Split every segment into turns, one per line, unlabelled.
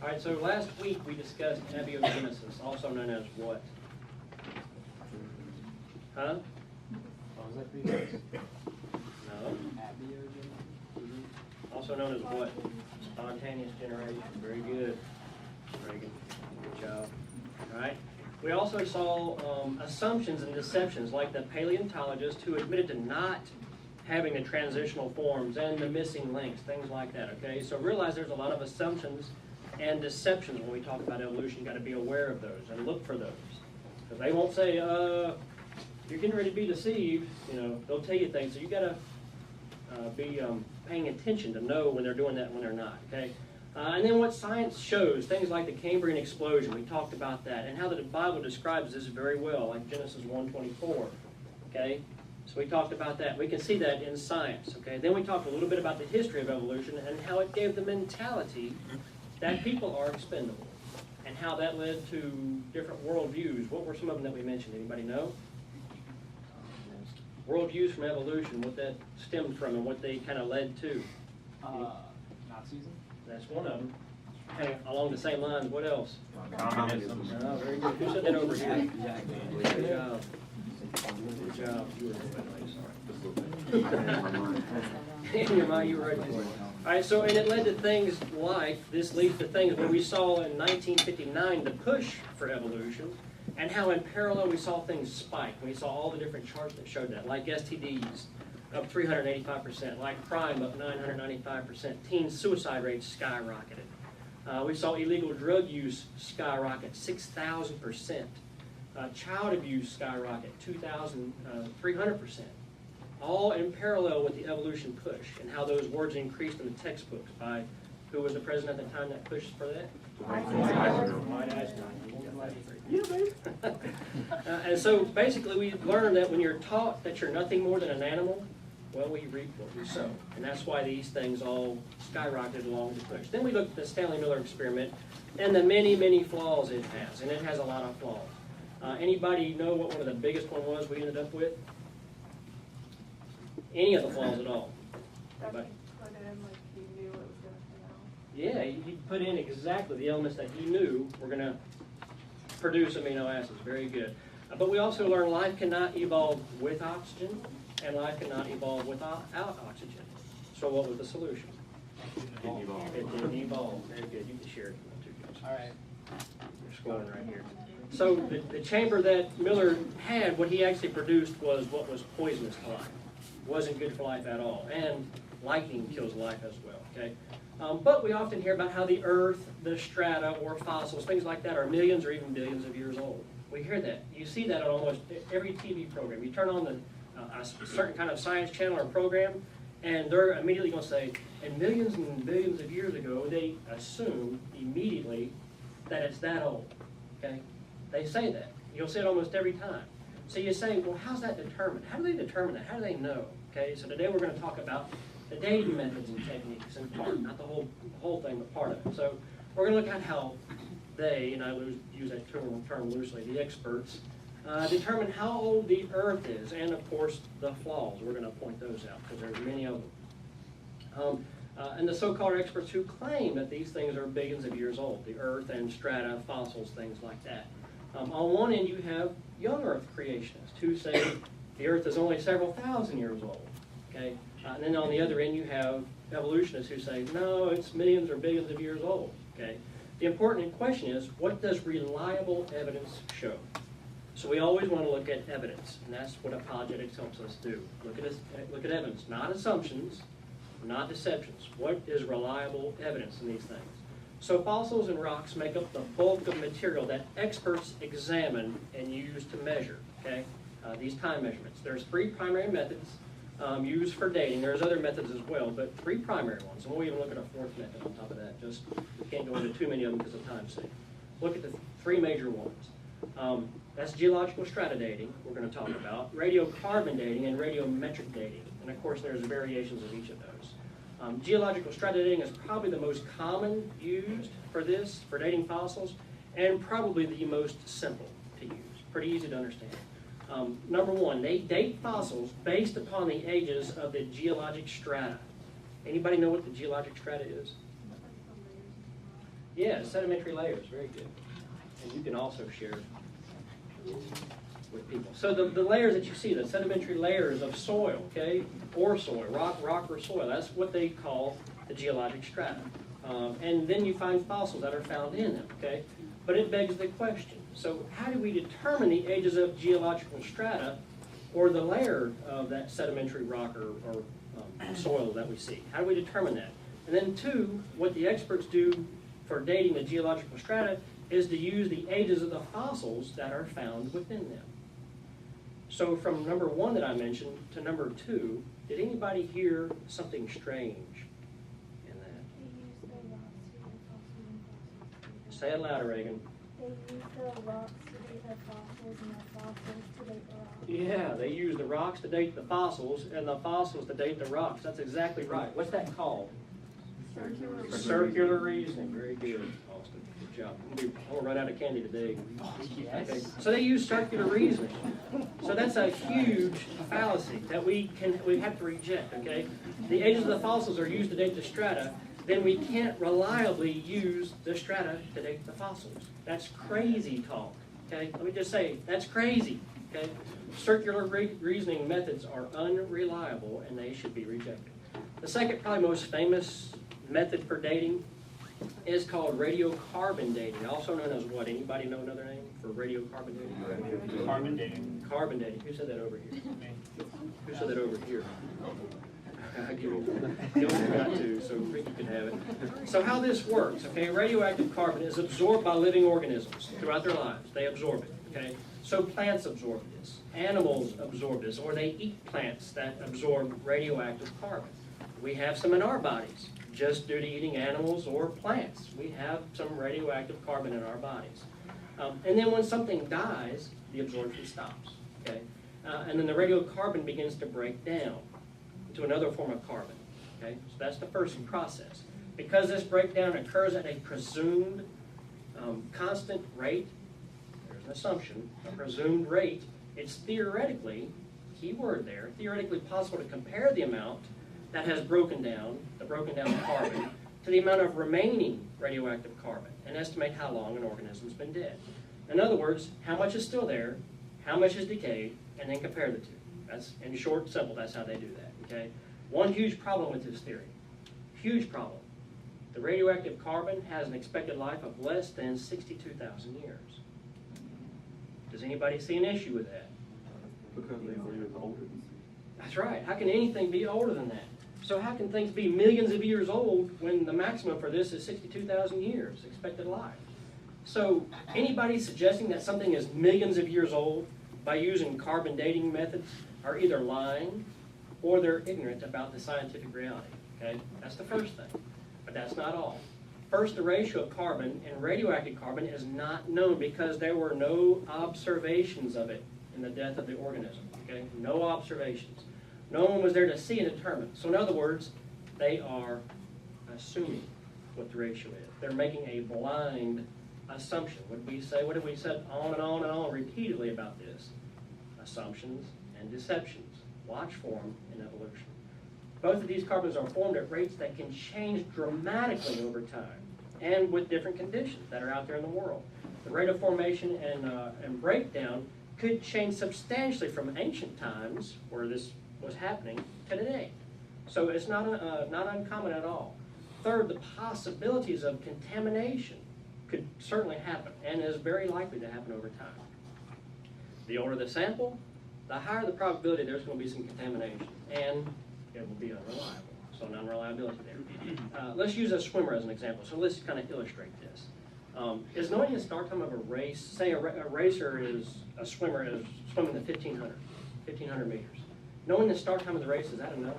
All right, so last week we discussed abiogenesis, also known as what? Huh?
What was that for you guys?
No.
Abiogenesis?
Also known as what? Spontaneous generation. Very good. Reagan. Good job. All right. We also saw assumptions and deceptions, like the paleontologist who admitted to not having the transitional forms and the missing links, things like that. Okay, so realize there's a lot of assumptions and deceptions when we talk about evolution. You've got to be aware of those and look for those, because they won't say you're getting ready to be deceived. You know, they'll tell you things, so you got to be paying attention to know when they're doing that and when they're not. Okay. And then what science shows, things like the Cambrian explosion, we talked about that, and how the Bible describes this very well, like Genesis 1:24, okay? So we talked about that. We can see that in science, okay? Then we talked a little bit about the history of evolution and how it gave the mentality that people are expendable, and how that led to different worldviews. What were some of them that we mentioned? Anybody know? Worldviews from evolution, what that stemmed from and what they kind of led to.
Nazism?
That's one of them. Kind of along the same lines. What else?
Communism.
Oh, very good. Who said that over here? Good job. Good job. You were sorry. In your mind, you were ready for it. All right, so, and it led to things like, this leads to things what we saw in 1959, the push for evolution, and how in parallel we saw things spike. We saw all the different charts that showed that, like STDs, up 385%, like crime up 995%, teen suicide rates skyrocketed. We saw illegal drug use skyrocket 6,000%, child abuse skyrocket 2,300%, all in parallel with the evolution push and how those words increased in the textbooks by, who was the president at the time that pushed for that? Dwight Eisenhower. Yeah, baby. And so basically we learned that when you're taught that you're nothing more than an animal, well, we reap what we sow. And that's why these things all skyrocketed along with the push. Then we looked at the Stanley Miller experiment and the many, many flaws it has. And it has a lot of flaws. Anybody know what one of the biggest one was we ended up with? Any of the flaws at all? Anybody? Yeah, he put in exactly the elements that he knew were going to produce amino acids. Very good. But we also learned life cannot evolve with oxygen, and life cannot evolve without oxygen. So what was the solution? It didn't evolve. Very good. You can share it if you want to.
All right.
You're scoring right here. So the chamber that Miller had, what he actually produced was what was poisonous to life. Wasn't good for life at all. And lightning kills life as well. Okay. But we often hear about how the earth, the strata, or fossils, things like that, are millions or even billions of years old. We hear that. You see that on almost every TV program. You turn on a certain kind of science channel or program, and they're immediately going to say, and millions and billions of years ago, they assume immediately that it's that old. Okay? They say that. You'll see it almost every time. So you say, well, how's that determined? How do they determine that? How do they know? Okay, so today we're going to talk about the dating methods and techniques in part, not the whole thing, but part of it. So we're going to look at how they, and I use that term loosely, the experts, determine how old the earth is, and of course the flaws. We're going to point those out because there's many of them. And the so-called experts who claim that these things are billions of years old, the earth and strata, fossils, things like that. On one end you have young earth creationists who say the earth is only several thousand years old. Okay? And then on the other end you have evolutionists who say, no, it's millions or billions of years old. Okay? The important question is, what does reliable evidence show? So we always want to look at evidence, and that's what apologetics helps us do. Look at evidence, not assumptions, not deceptions. What is reliable evidence in these things? So fossils and rocks make up the bulk of material that experts examine and use to measure, okay? These time measurements. There's three primary methods used for dating. There's other methods as well, but three primary ones. And we'll even look at a fourth method on top of that. Just, we can't go into too many of them because of time's sake. Look at the three major ones. That's geological strata dating, we're going to talk about, radiocarbon dating, and radiometric dating. And of course, there's variations of each of those. Geological strata dating is probably the most common used for this, for dating fossils, and probably the most simple to use. Pretty easy to understand. Number one, they date fossils based upon the ages of the geologic strata. Anybody know what the geologic strata is? Yeah, sedimentary layers, very good. And you can also share with people. So the layers that you see, the sedimentary layers of soil, okay, or soil, rock or soil, that's what they call the geologic strata. And then you find fossils that are found in them, okay? But it begs the question, so how do we determine the ages of geological strata or the layer of that sedimentary rock or soil that we see? How do we determine that? And then two, what the experts do for dating the geological strata is to use the ages of the fossils that are found within them. So from number one that I mentioned to number two, did anybody hear something strange in that?
They use the rocks to date fossils.
Say it louder, Reagan.
They use the rocks to date the fossils and the fossils to date the rocks.
Yeah, they use the rocks to date the fossils and the fossils to date the rocks. That's exactly right. What's that called? Circular reasoning. Very good, Austin. Good job. We'll run out of candy today.
Yes.
Okay. So they use circular reasoning. So that's a huge fallacy that we have to reject, okay? The ages of the fossils are used to date the strata, then we can't reliably use the strata to date the fossils. That's crazy talk, okay? Let me just say, that's crazy, okay? Circular reasoning methods are unreliable and they should be rejected. The second, probably most famous method for dating is called radiocarbon dating, also known as what? Anybody know another name for radiocarbon dating?
Carbon dating.
Carbon dating. Who said that over here? Who said that over here? I give it. Gil's got to, so Ricky can have it. So how this works, okay? Radioactive carbon is absorbed by living organisms throughout their lives. They absorb it, okay? So plants absorb this. Animals absorb this, or they eat plants that absorb radioactive carbon. We have some in our bodies, just due to eating animals or plants. We have some radioactive carbon in our bodies. And then when something dies, the absorption stops, okay? And then the radiocarbon begins to break down to another form of carbon, okay? So that's the first process. Because this breakdown occurs at a presumed constant rate, there's an assumption, a presumed rate, it's theoretically, key word there, theoretically possible to compare the amount that has broken down, the broken down carbon, to the amount of remaining radioactive carbon and estimate how long an organism's been dead. In other words, how much is still there, how much is decayed, and then compare the two. That's, in short, simple, that's how they do that, okay? One huge problem with this theory, huge problem. The radioactive carbon has an expected life of less than 62,000 years. Does anybody see an issue with that?
Because they are older.
That's right. How can anything be older than that? So how can things be millions of years old when the maximum for this is 62,000 years expected life? So anybody suggesting that something is millions of years old by using carbon dating methods are either lying or they're ignorant about the scientific reality, okay? That's the first thing, but that's not all. First, the ratio of carbon and radioactive carbon is not known because there were no observations of it in the death of the organism, okay? No observations. No one was there to see and determine. So in other words, they are assuming what the ratio is. They're making a blind assumption. What did we say? What did we say on and on and on repeatedly about this? Assumptions and deceptions. Watch for them in evolution. Both of these carbons are formed at rates that can change dramatically over time and with different conditions that are out there in the world. The rate of formation and breakdown could change substantially from ancient times, where this was happening, to today. So it's not uncommon at all. Third, the possibilities of contamination could certainly happen and is very likely to happen over time. The older the sample, the higher the probability there's going to be some contamination, and it will be unreliable. So an unreliability there. Let's use a swimmer as an example. So let's kind of illustrate this. Is knowing the start time of a race, say a racer is, a swimmer is swimming the 1,500 meters. Knowing the start time of the race, is that enough?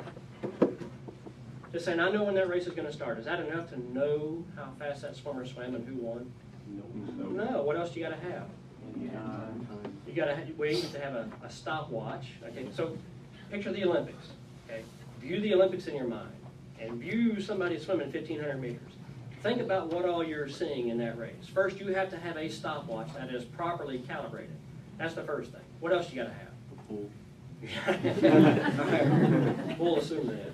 Just saying, I know when that race is going to start. Is that enough to know how fast that swimmer swam and who won? No. What else do you got to have? You got to wait to have a stopwatch. Okay, so picture the Olympics. Okay, view the Olympics in your mind, and view somebody swimming 1,500 meters. Think about what all you're seeing in that race. First, you have to have a stopwatch that is properly calibrated. That's the first thing. What else you got to have?
A pool.
We'll assume that.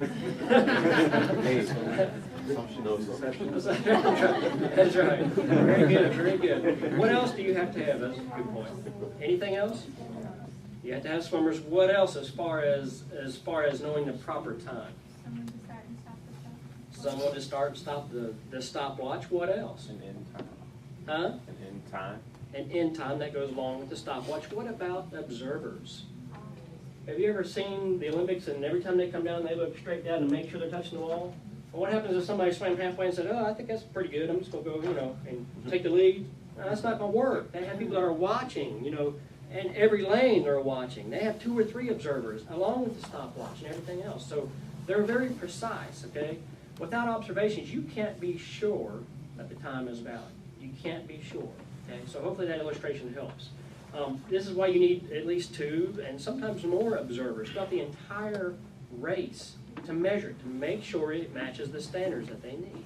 Assumption knows something.
That's right. Very good, very good. What else do you have to have? That's a good point. Anything else? You have to have swimmers. What else as far as knowing the proper time?
Someone to start and stop the
Someone to start and stop
shot.
the stopwatch. What else?
An end time.
Huh?
An end time.
An end time that goes along with the stopwatch. What about observers? Have you ever seen the Olympics and every time they come down they look straight down to make sure they're touching the wall? Well, what happens if somebody swam halfway and said, oh, I think that's pretty good, I'm just going to go, and take the lead? No, that's not going to work. They have people that are watching, and every lane they're watching. They have 2 or 3 observers along with the stopwatch and everything else. So they're very precise, okay? Without observations, you can't be sure that the time is valid. You can't be sure, okay? So hopefully that illustration helps. This is why you need at least 2 and sometimes more observers throughout the entire race to measure it, to make sure it matches the standards that they need.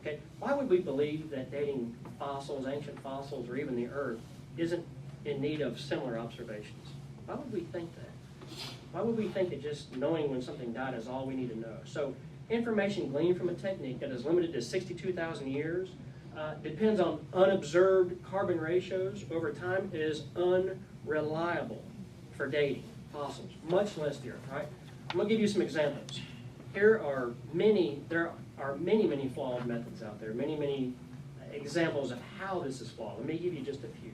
Okay? Why would we believe that dating fossils, ancient fossils, or even the Earth isn't in need of similar observations? Why would we think that? Why would we think that just knowing when something died is all we need to know? So information gleaned from a technique that is limited to 62,000 years depends on unobserved carbon ratios over time, is unreliable for dating fossils, much less the Earth, right? I'm going to give you some examples. There are many flawed methods out there, many examples of how this is flawed. Let me give you just a few.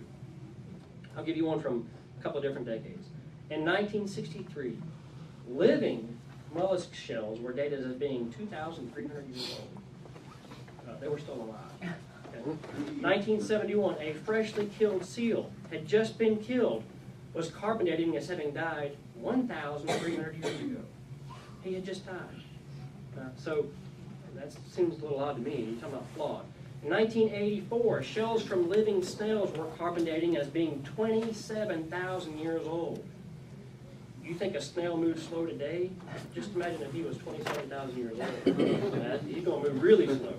I'll give you one from a couple of different decades. In 1963, living mollusk shells were dated as being 2,300 years old. They were still alive. Okay. 1971, a freshly killed seal had just been killed, was carbon dating as having died 1,300 years ago. He had just died. So that seems a little odd to me. You're talking about flawed. In 1984, shells from living snails were carbon dating as being 27,000 years old. You think a snail moves slow today? Just imagine if he was 27,000 years old. He's going to move really slow.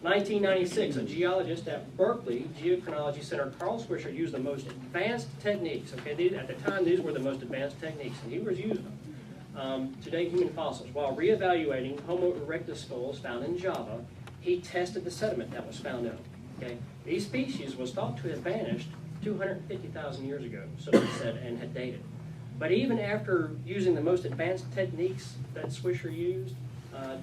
1996, a geologist at Berkeley Geochronology Center, Carl Swisher, used the most advanced techniques. Okay, at the time, these were the most advanced techniques, and he was using them to date human fossils. While reevaluating Homo erectus skulls found in Java, he tested the sediment that was found in them. Okay, these species was thought to have vanished 250,000 years ago, so he said, and had dated. But even after using the most advanced techniques that Swisher used,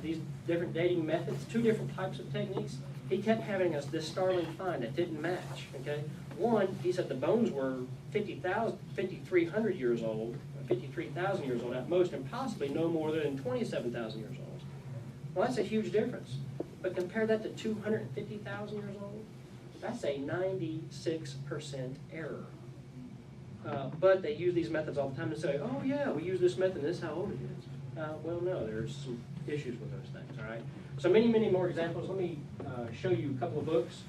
these different dating methods, 2 different types of techniques, he kept having this startling find that didn't match. Okay, one, he said the bones were 5,300 years old, 53,000 years old at most, and possibly no more than 27,000 years old. Well, that's a huge difference. But compare that to 250,000 years old, that's a 96% error. But they use these methods all the time to say, oh yeah, we use this method and this is how old it is. Well, no, there's some issues with those things, all right? So many more examples. Let me show you a couple of books.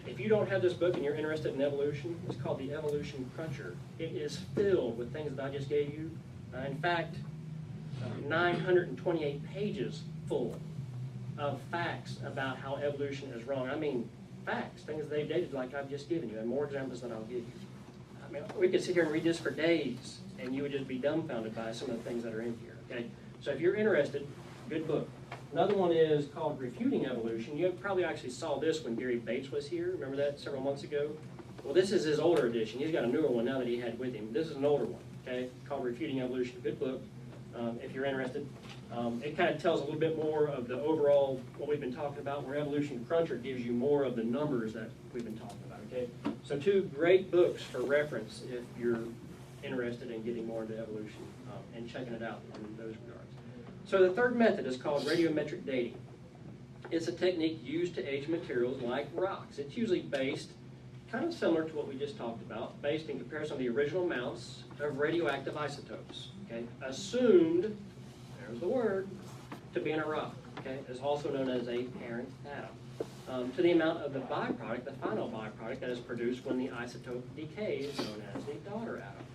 If you don't have this book and you're interested in evolution, it's called The Evolution Cruncher. It is filled with things that I just gave you. In fact, 928 pages full of facts about how evolution is wrong. I mean, facts, things they've dated like I've just given you, and more examples that I'll give you. I mean, we could sit here and read this for days, and you would just be dumbfounded by some of the things that are in here, okay? So if you're interested, good book. Another one is called Refuting Evolution. You probably actually saw this when Gary Bates was here. Remember that several months ago? Well, this is his older edition. He's got a newer one now that he had with him. This is an older one, okay, called Refuting Evolution. Good book, if you're interested. It kind of tells a little bit more of the overall, what we've been talking about, where Evolution Cruncher gives you more of the numbers that we've been talking about, okay? So 2 great books for reference if you're interested in getting more into evolution and checking it out in those regards. So the third method is called radiometric dating. It's a technique used to age materials like rocks. It's usually based, kind of similar to what we just talked about, based in comparison to the original amounts of radioactive isotopes, okay? Assumed, there's the word, to be in a rock, okay? It's also known as a parent atom. To the amount of the byproduct, the final byproduct that is produced when the isotope decays, known as the daughter atom.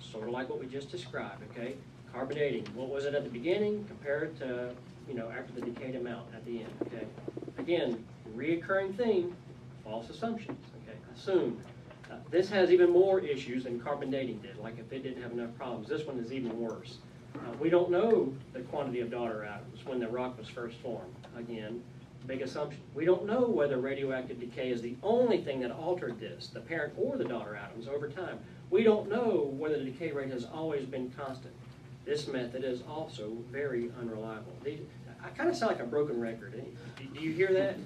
Sort of like what we just described, okay? Carbon dating, what was it at the beginning compared to, after the decayed amount at the end, okay? Again, reoccurring theme, false assumptions, okay? Assumed. This has even more issues than carbon dating did, like if it didn't have enough problems. This one is even worse. We don't know the quantity of daughter atoms when the rock was first formed. Again, big assumption. We don't know whether radioactive decay is the only thing that altered this, the parent or the daughter atoms, over time. We don't know whether the decay rate has always been constant. This method is also very unreliable. I kind of sound like a broken record. Do you hear that?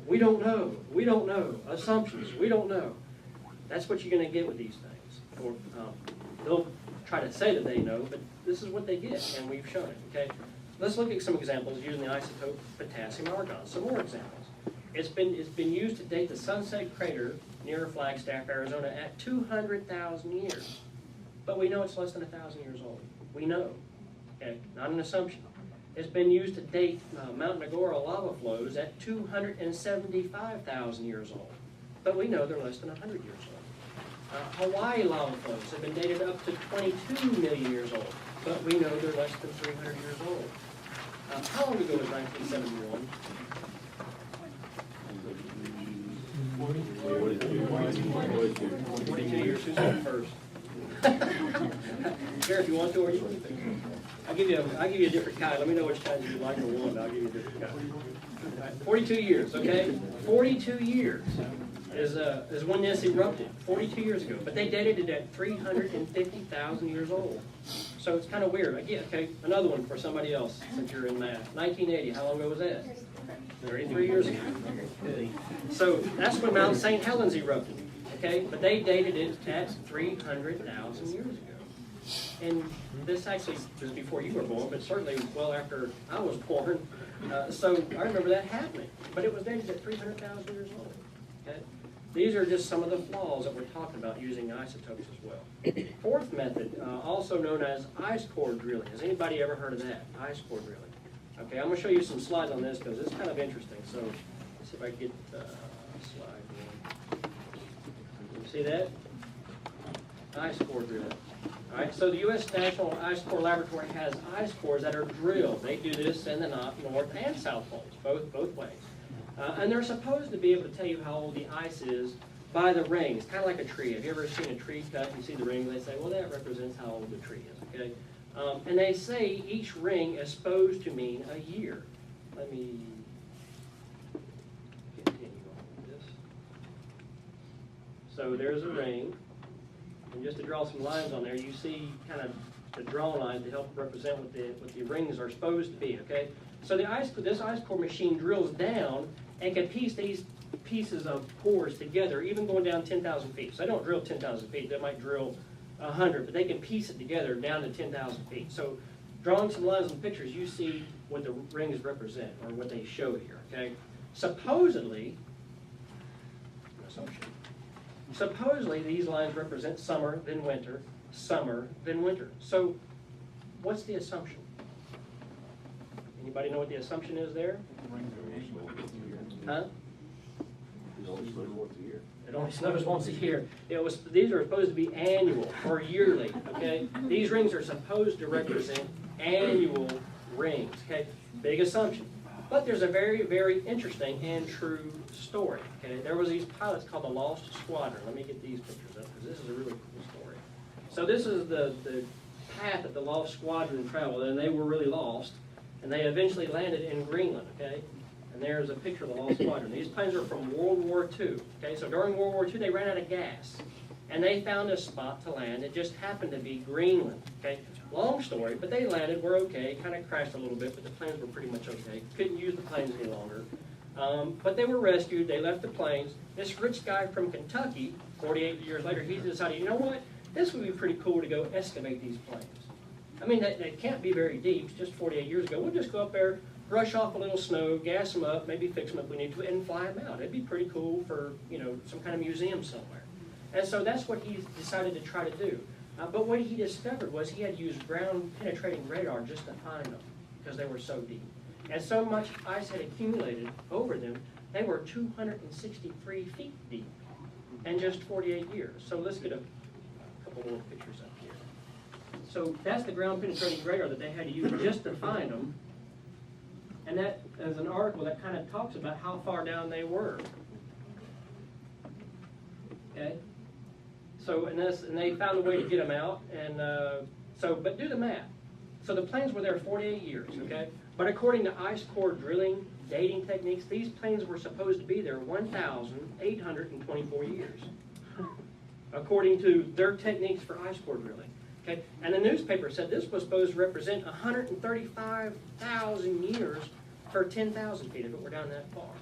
We don't know. We don't know. Assumptions. We don't know. That's what you're going to get with these things. Or, they'll try to say that they know, but this is what they get, and we've shown it. Okay. Let's look at some examples using the isotope potassium argon. Some more examples. It's been used to date the Sunset Crater near Flagstaff, Arizona, at 200,000 years. But we know it's less than 1,000 years old. We know. Okay, not an assumption. It's been used to date Mount Negora lava flows at 275,000 years old. But we know they're less than 100 years old. Hawaii lava flows have been dated up to 22 million years old. But we know they're less than 300 years old. How long ago was 1971? 42 years. Who's on first? Sheriff, you want to, or you want to? I'll give you a different kind. Let me know which kind you like or want. I'll give you a different kind. Right, 42 years, okay? 42 years is when this erupted. 42 years ago, but they dated it at 350,000 years old. So it's kind of weird. Again, okay, another one for somebody else since you're in math. 1980. How long ago was that? 33 years ago. So that's when Mount St. Helens erupted. Okay, but they dated it at 300,000 years ago. And this actually was before you were born, but certainly well after I was born. So I remember that happening. But it was dated at 300,000 years old. Okay? These are just some of the flaws that we're talking about using isotopes as well. Fourth method, also known as ice core drilling. Has anybody ever heard of that? Ice core drilling. Okay, I'm going to show you some slides on this because it's kind of interesting. So let's see if I can get slide one. You see that? Ice core drilling. All right, so the U.S. National Ice Core Laboratory has ice cores that are drilled. They do this in the North and South Poles, both ways. And they're supposed to be able to tell you how old the ice is by the rings, kind of like a tree. Have you ever seen a tree cut and you see the rings? They say, well, that represents how old the tree is, okay? And they say each ring is supposed to mean a year. Let me continue on with this. So there's a ring. And just to draw some lines on there, you see kind of the draw lines to help represent what the rings are supposed to be, okay? So this ice core machine drills down and can piece these pieces of cores together, even going down 10,000 feet. So they don't drill 10,000 feet, they might drill 100, but they can piece it together down to 10,000 feet. So drawing some lines on the pictures, you see what the rings represent, or what they show here, okay? Supposedly these lines represent summer, then winter, summer, then winter. So what's the assumption? Anybody know what the assumption is there? Huh?
It only snows once a year.
It only snows once a year. These are supposed to be annual or yearly, okay? These rings are supposed to represent annual rings, okay? Big assumption. But there's a very, very interesting and true story, okay? There was these pilots called the Lost Squadron. Let me get these pictures up because this is a really cool story. So this is the path that the Lost Squadron traveled, and they were really lost. And they eventually landed in Greenland, okay? And there's a picture of the Lost Squadron. These planes are from World War II, okay? So during World War II, they ran out of gas. And they found a spot to land. It just happened to be Greenland, okay? Long story, but they landed, were okay, kind of crashed a little bit, but the planes were pretty much okay. Couldn't use the planes any longer. But they were rescued. They left the planes. This rich guy from Kentucky, 48 years later, he decided, you know what? This would be pretty cool to go excavate these planes. I mean, they can't be very deep. It's just 48 years ago. We'll just go up there, brush off a little snow, gas them up, maybe fix them if we need to, and fly them out. It'd be pretty cool for, you know, some kind of museum somewhere. And so that's what he decided to try to do. But what he discovered was he had to use ground-penetrating radar just to find them because they were so deep. And so much ice had accumulated over them, they were 263 feet deep in just 48 years. So let's get a couple more pictures up here. So that's the ground-penetrating radar that they had to use just to find them. And that is an article that kind of talks about how far down they were. Okay? So, and they found a way to get them out. And but do the math. So the planes were there 48 years, okay? But according to ice core drilling dating techniques, these planes were supposed to be there 1,824 years, according to their techniques for ice core drilling. Okay? And the newspaper said this was supposed to represent 135,000 years for 10,000 feet if it were down that far.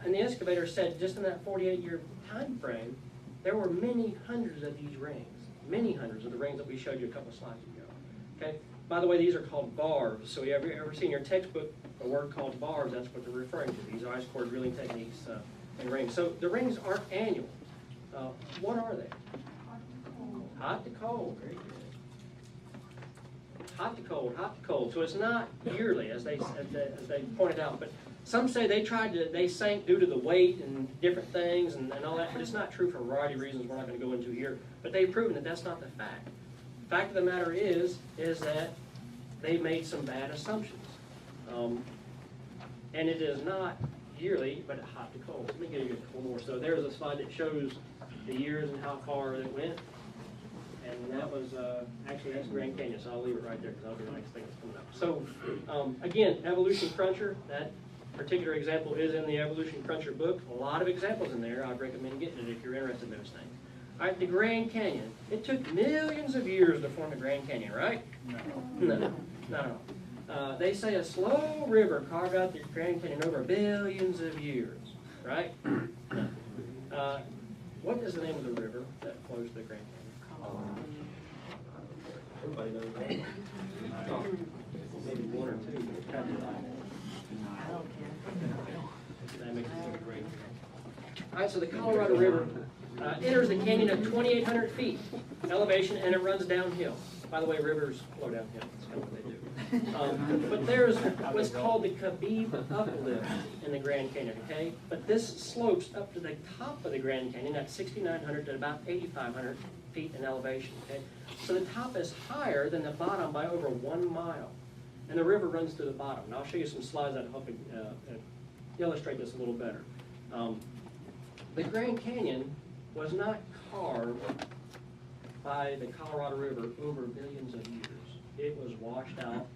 And the excavator said just in that 48-year time frame, there were many hundreds of these rings, many hundreds of the rings that we showed you a couple of slides ago. Okay? By the way, these are called barbs. So you ever seen in your textbook a word called barbs? That's what they're referring to. These are ice core drilling techniques and rings. So the rings aren't annual. What are they? Hot to cold. Very good. Hot to cold, hot to cold. So it's not yearly, as they pointed out. But some say they sank due to the weight and different things and all that. But it's not true for a variety of reasons we're not going to go into here. But they've proven that that's not the fact. The fact of the matter is that they made some bad assumptions. And it is not yearly, but hot to cold. Let me give you one more. So there's a slide that shows the years and how far it went. And that was, actually that's Grand Canyon, so I'll leave it right there because that'll be the next thing that's coming up. So, again, Evolution Cruncher, that particular example is in the Evolution Cruncher book. A lot of examples in there. I'd recommend getting it if you're interested in those things. All right, the Grand Canyon. It took millions of years to form the Grand Canyon, right? No. They say a slow river carved out the Grand Canyon over billions of years, right? No. What is the name of the river that flows through the Grand Canyon? Everybody knows that. Maybe one or two. That makes it so great. All right, so the Colorado River enters the canyon at 2,800 feet elevation, and it runs downhill. By the way, rivers flow downhill. That's kind of what they do. But there's what's called the Khabib uplift in the Grand Canyon, okay? But this slopes up to the top of the Grand Canyon at 6,900 to about 8,500 feet in elevation, okay? So the top is higher than the bottom by over 1 mile. And the river runs through the bottom. And I'll show you some slides that help illustrate this a little better. The Grand Canyon was not carved by the Colorado River over billions of years. It was washed out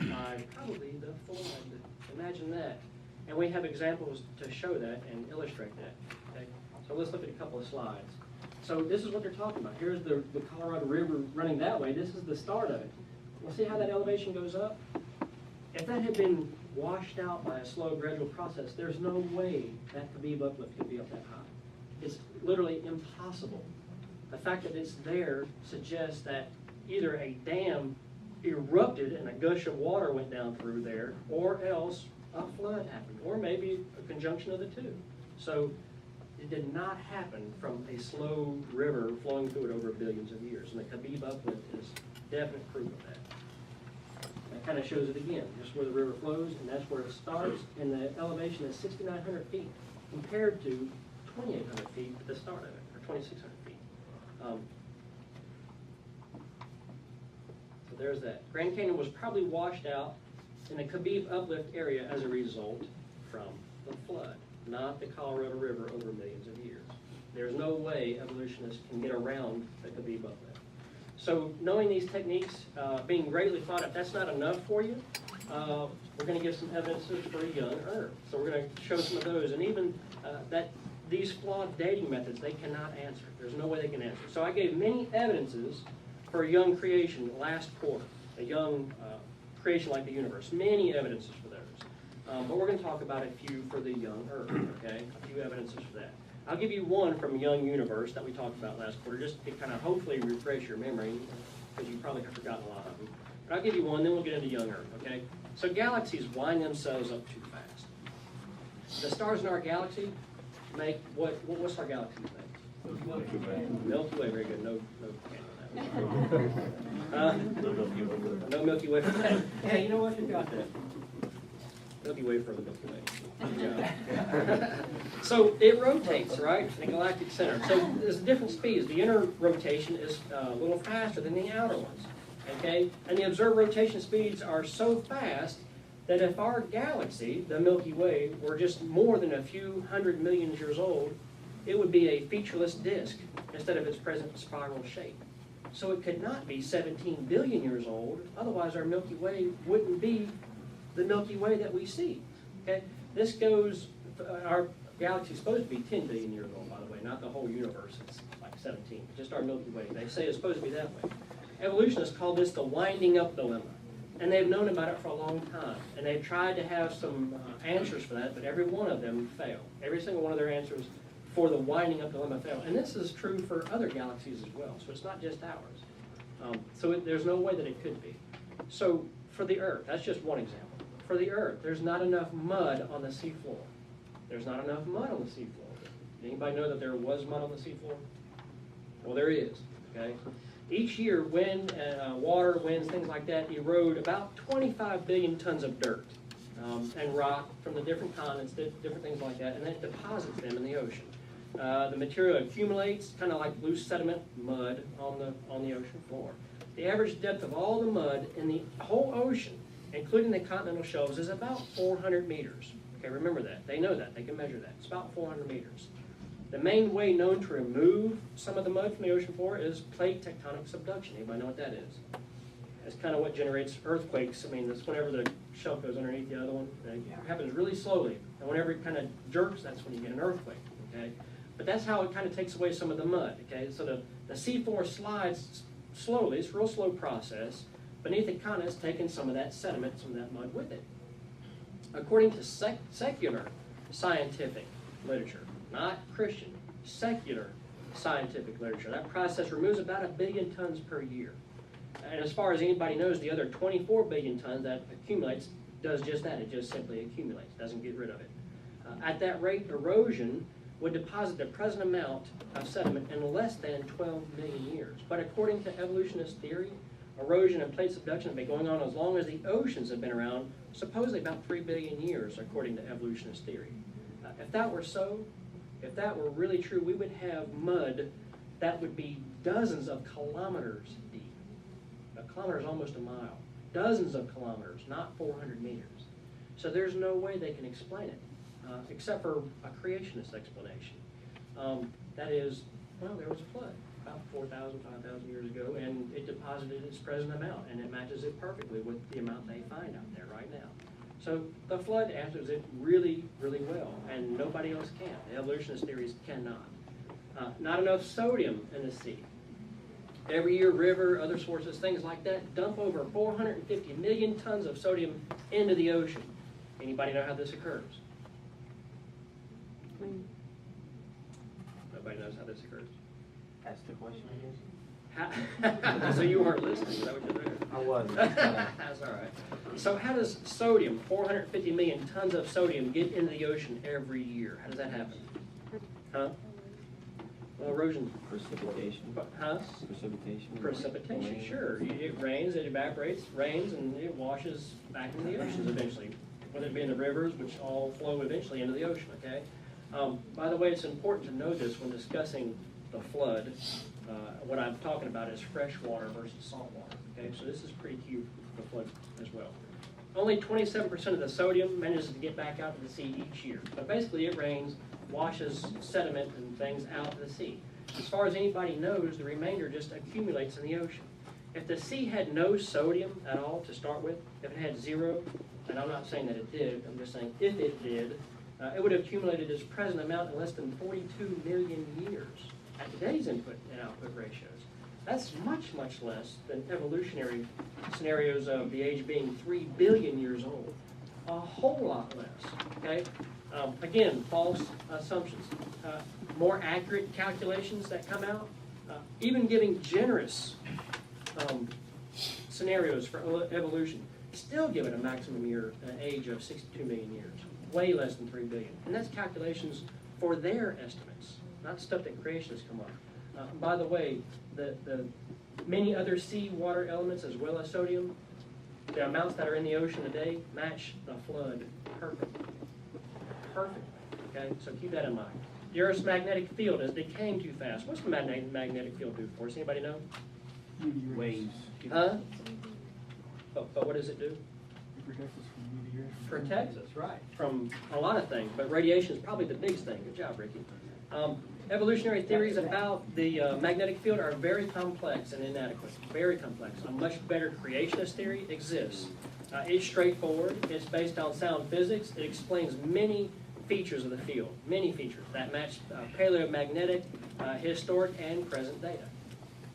by probably the flood. Imagine that. And we have examples to show that and illustrate that. Okay? So let's look at a couple of slides. So this is what they're talking about. Here's the Colorado River running that way. This is the start of it. You'll see how that elevation goes up? If that had been washed out by a slow, gradual process, there's no way that Khabib uplift could be up that high. It's literally impossible. The fact that it's there suggests that either a dam erupted and a gush of water went down through there, or else a flood happened, or maybe a conjunction of the two. So it did not happen from a slow river flowing through it over billions of years. And the Khabib uplift is definite proof of that. That kind of shows it again, just where the river flows, and that's where it starts, and the elevation is 6,900 feet compared to 2,800 feet at the start of it, or 2,600 feet. So there's that. Grand Canyon was probably washed out in the Khabib uplift area as a result from the flood, not the Colorado River over millions of years. There's no way evolutionists can get around the Khabib uplift. So knowing these techniques, being greatly thought of, that's not enough for you. We're going to give some evidences for a young Earth. So we're going to show some of those, and even that these flawed dating methods they cannot answer. There's no way they can answer. So I gave many evidences for a young creation last quarter, a young creation like the universe. Many evidences for those. But we're going to talk about a few for the young Earth, okay? A few evidences for that. I'll give you one from Young Universe that we talked about last quarter, just to kind of hopefully refresh your memory, because you probably have forgotten a lot of them. But I'll give you one, then we'll get into young Earth, okay? So galaxies wind themselves up too fast. The stars in our galaxy make, what's our galaxy make? Milky Way, very good. No no Milky Way for that. Yeah, you know what? You got that. Milky Way for the Milky Way. Good job. So it rotates, right? The galactic center. So there's different speeds. The inner rotation is a little faster than the outer ones. Okay? And the observed rotation speeds are so fast that if our galaxy, the Milky Way, were just more than a few 100 million years old, it would be a featureless disk instead of its present spiral shape. So it could not be 17 billion years old, otherwise our Milky Way wouldn't be the Milky Way that we see. Okay? This goes, our galaxy is supposed to be 10 billion years old, by the way, not the whole universe. It's like 17, just our Milky Way. They say it's supposed to be that way. Evolutionists call this the winding up dilemma. And they've known about it for a long time. And they've tried to have some answers for that, but every one of them failed. Every single one of their answers for the winding up dilemma failed. And this is true for other galaxies as well, so it's not just ours. There's no way that it could be. So for the Earth, that's just one example. For the Earth, there's not enough mud on the seafloor. There's not enough mud on the seafloor. Anybody know that there was mud on the seafloor? Well, there is, okay? Each year, wind, water, winds, things like that, erode about 25 billion tons of dirt and rock from the different continents, different things like that, and then it deposits them in the ocean. The material accumulates, kind of like loose sediment, mud, on the ocean floor. The average depth of all the mud in the whole ocean, including the continental shelves, is about 400 meters. Okay, remember that. They know that. They can measure that. It's about 400 meters. The main way known to remove some of the mud from the ocean floor is plate tectonic subduction. Anybody know what that is? It's kind of what generates earthquakes. I mean, it's whenever the shelf goes underneath the other one. It happens really slowly. And whenever it kind of jerks, that's when you get an earthquake. Okay? But that's how it kind of takes away some of the mud. Okay? So the seafloor slides slowly. It's a real slow process. Beneath the continents, taking some of that sediment, some of that mud with it. According to secular scientific literature, not Christian, secular scientific literature, that process removes about 1 billion tons per year. And as far as anybody knows, the other 24 billion tons that accumulates does just that. It just simply accumulates, doesn't get rid of it. At that rate, erosion would deposit the present amount of sediment in less than 12 million years. But according to evolutionist theory, erosion and plate subduction have been going on as long as the oceans have been around, supposedly about 3 billion years, according to evolutionist theory. If that were so, if that were really true, we would have mud that would be dozens of kilometers deep. A kilometer is almost a mile. Dozens of kilometers, not 400 meters. So there's no way they can explain it, except for a creationist explanation. That is, well, there was a flood about 4,000, 5,000 years ago, and it deposited its present amount, and it matches it perfectly with the amount they find out there right now. So the flood answers it really, really well, and nobody else can. The evolutionist theories cannot. Not enough sodium in the sea. Every year, river, other sources, things like that, dump over 450 million tons of sodium into the ocean. Anybody know how this occurs? Nobody knows how this occurs.
That's the question, I guess.
So you weren't listening, is that what you're doing?
I was.
That's all right. So how does sodium, 450 million tons of sodium, get into the ocean every year? How does that happen? Huh? Well, erosion.
Precipitation.
Huh?
Precipitation.
Precipitation, sure. It rains, it evaporates, rains, and it washes back into the oceans eventually. Whether it be in the rivers, which all flow eventually into the ocean, okay? By the way, it's important to know this when discussing the flood. What I'm talking about is fresh water versus salt water. Okay, so this is pretty key for the flood as well. Only 27% of the sodium manages to get back out to the sea each year. But basically it rains, washes sediment and things out to the sea. As far as anybody knows, the remainder just accumulates in the ocean. If the sea had no sodium at all to start with, if it had zero, and I'm not saying that it did, I'm just saying if it did, it would have accumulated its present amount in less than 42 million years at today's input and output ratios. That's much, much less than evolutionary scenarios of the age being 3 billion years old. A whole lot less, okay? Again, false assumptions. More accurate calculations that come out, even giving generous scenarios for evolution, still give it a maximum age of 62 million years, way less than 3 billion. And that's calculations for their estimates, not stuff that creationists come up. By the way, the many other sea water elements as well as sodium, the amounts that are in the ocean today match the flood perfectly. Perfectly, okay? So keep that in mind. The Earth's magnetic field is decaying too fast. What's the magnetic field do for us? Anybody know?
Waves.
Huh? But what does it do?
It protects us from UV rays.
Protects us, right, from a lot of things, but radiation is probably the biggest thing. Good job, Ricky. Evolutionary theories about the magnetic field are very complex and inadequate. Very complex. A much better creationist theory exists. It's straightforward. It's based on sound physics. It explains many features of the field, many features that match paleomagnetic, historic, and present data.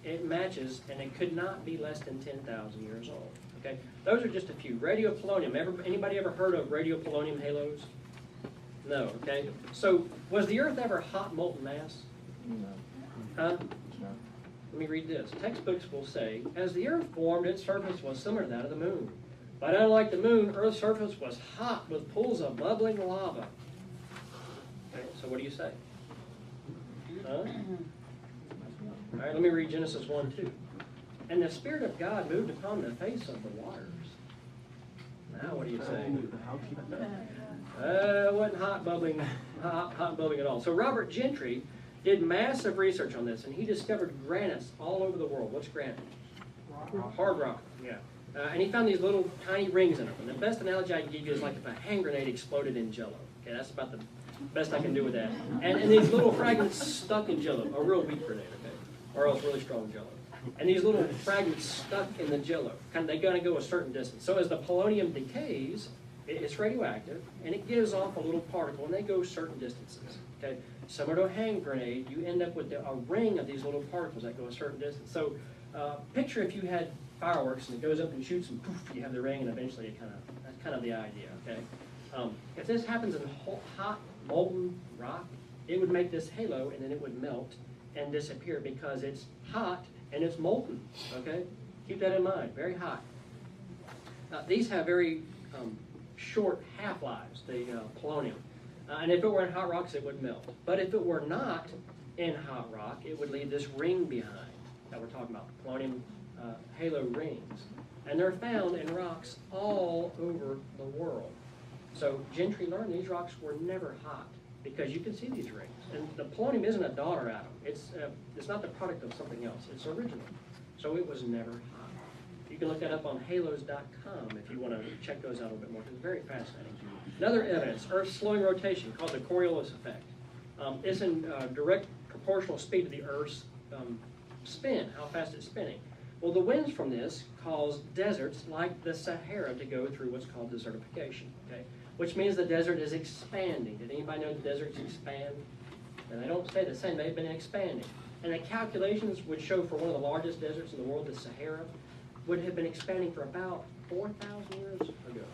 It matches, and it could not be less than 10,000 years old. Okay, those are just a few. Radiopolonium. Anybody ever heard of radiopolonium halos? No. Okay. So, was the Earth ever hot molten mass?
No.
Huh?
No.
Let me read this. Textbooks will say, as the Earth formed, its surface was similar to that of the Moon. But unlike the Moon, Earth's surface was hot with pools of bubbling lava. Okay, so what do you say? Huh? All right, let me read Genesis 1:2. And the Spirit of God moved upon the face of the waters. Now what do you say? It wasn't hot bubbling at all. So Robert Gentry did massive research on this, and he discovered granites all over the world. What's granite? Hard rock, yeah. And he found these little tiny rings in them. And the best analogy I can give you is like if a hand grenade exploded in Jell-O. Okay, that's about the best I can do with that. And these little fragments stuck in Jell-O, a real weak grenade, okay, or else really strong Jell-O. And these little fragments stuck in the Jell-O, they gotta go a certain distance. So as the polonium decays, it's radioactive, and it gives off a little particle, and they go certain distances. Okay, similar to a hand grenade, you end up with a ring of these little particles that go a certain distance. So picture if you had fireworks and it goes up and shoots and poof, you have the ring, and eventually that's kind of the idea. Okay, if this happens in hot molten rock, it would make this halo, and then it would melt and disappear because it's hot and it's molten. Okay, keep that in mind. Very hot. These have very short half-lives, the polonium. And if it were in hot rocks, it would melt. But if it were not in hot rock, it would leave this ring behind that we're talking about, polonium halo rings. And they're found in rocks all over the world. So Gentry learned these rocks were never hot because you can see these rings. And the polonium isn't a daughter atom. It's not the product of something else. It's original. So it was never hot. You can look that up on halos.com if you want to check those out a little bit more. It's very fascinating. Another evidence, Earth's slowing rotation called the Coriolis effect. It's in direct proportional speed to the Earth's spin, how fast it's spinning. Well, the winds from this cause deserts like the Sahara to go through what's called desertification, okay? Which means the desert is expanding. Did anybody know the deserts expand? And they don't stay the same, they've been expanding. And the calculations would show for one of the largest deserts in the world, the Sahara, would have been expanding for about 4,000 years ago.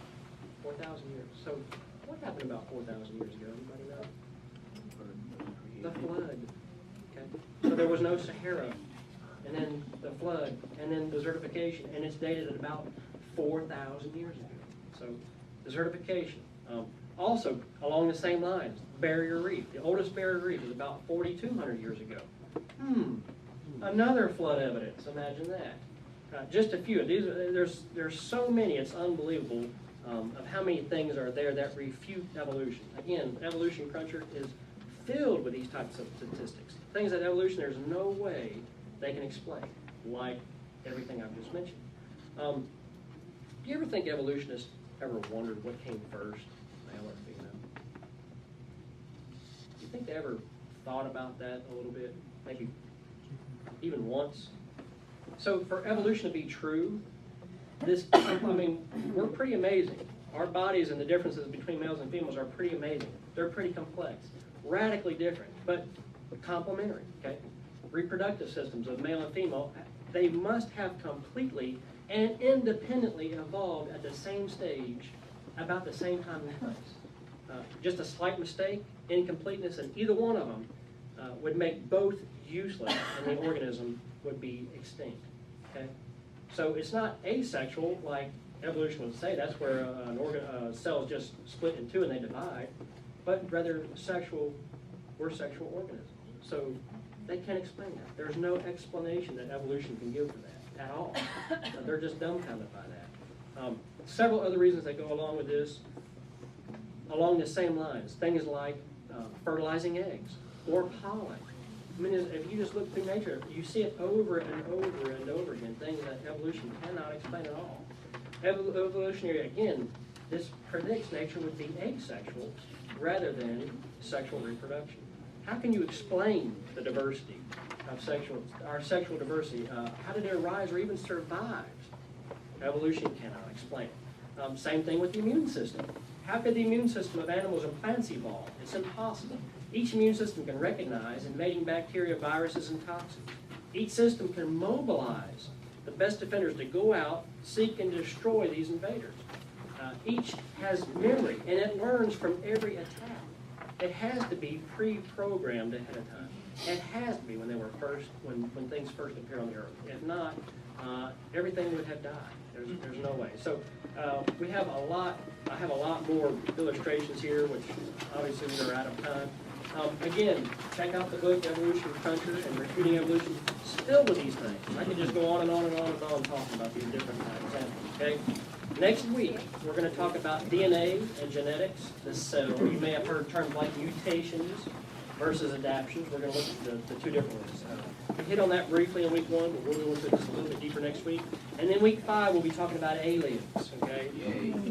4,000 years. So what happened about 4,000 years ago? Anybody know? The flood. Okay. So there was no Sahara, and then the flood, and then desertification, and it's dated at about 4,000 years ago. So desertification. Also, along the same lines, barrier reef. The oldest barrier reef is about 4,200 years ago. Another flood evidence. Imagine that. Just a few. There's so many. It's unbelievable of how many things are there that refute evolution. Again, Evolution Cruncher is filled with these types of statistics. Things that evolution, there's no way they can explain, like everything I've just mentioned. Do you ever think evolutionists ever wondered what came first, male or female? Do you think they ever thought about that a little bit? Maybe even once? So for evolution to be true, we're pretty amazing. Our bodies and the differences between males and females are pretty amazing. They're pretty complex, radically different, but complementary, okay? Reproductive systems of male and female, they must have completely and independently evolved at the same stage, about the same time and place. Just a slight mistake, incompleteness in either one of them would make both useless, and the organism would be extinct. Okay, so it's not asexual like evolution would say. That's where a cell is just split in two and they divide, but rather sexual. We're sexual organisms, so they can't explain that. There's no explanation that evolution can give for that at all. They're just dumbfounded by that. Several other reasons that go along with this, along the same lines. Things like fertilizing eggs or pollen. I mean, if you just look through nature, you see it over and over and over again, things that evolution cannot explain at all. Evolutionary, again, this predicts nature would be asexual rather than sexual reproduction. how can you explain the diversity of our sexual diversity? How did it arise or even survive? Evolution cannot explain it. Same thing with the immune system. How could the immune system of animals and plants evolve? It's impossible. Each immune system can recognize invading bacteria, viruses, and toxins. Each system can mobilize the best defenders to go out, seek, and destroy these invaders. Each has memory, and it learns from every attack. It has to be pre-programmed ahead of time. It has to be when when things first appear on the earth. If not, everything would have died. There's no way. So we have a lot. I have a lot more illustrations here, which obviously we are out of time. Again, check out the book Evolution Hunter and Refuting Evolution. It's filled with these things. I can just go on and on and on and on talking about these different types. Okay. Next week, we're going to talk about DNA and genetics, the cell. You may have heard terms like mutations versus adaptions. We're going to look at the two different ones. We hit on that briefly in week 1, but we'll go into it just a little bit deeper next week. And then week 5, we'll be talking about aliens, okay?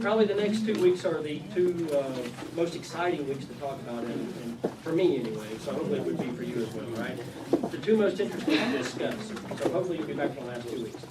Probably the next 2 weeks are the 2 most exciting weeks to talk about, and for me anyway, so hopefully it would be for you as well, right? The 2 most interesting to discuss. So hopefully you'll be back for the last 2 weeks.